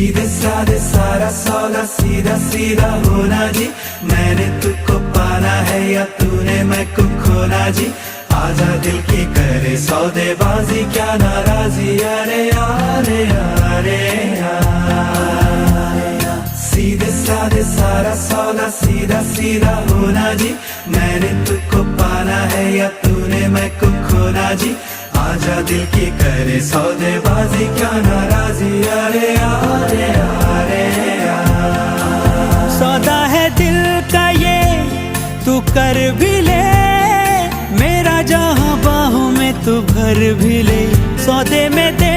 सीधे साधे सारा सौदा सीधा सीधा होना जी। मैंने तुझको पाना है या तूने मैं को खोना जी। आजा दिल की करे सौदेबाजी क्या नाराजी। अरे यारे यारे सीधे साधे सारा सौदा सीधा सीधा होना जी। मैंने तुझको पाना है या तूने मैं को खोना जी। आजा दिल की करे सौदेबाजी क्या नाराजी। अरे यारे यारे सौदा है दिल का ये तू कर भी ले, मेरा जहां बाहों में तू भर भी ले। सौदे में दे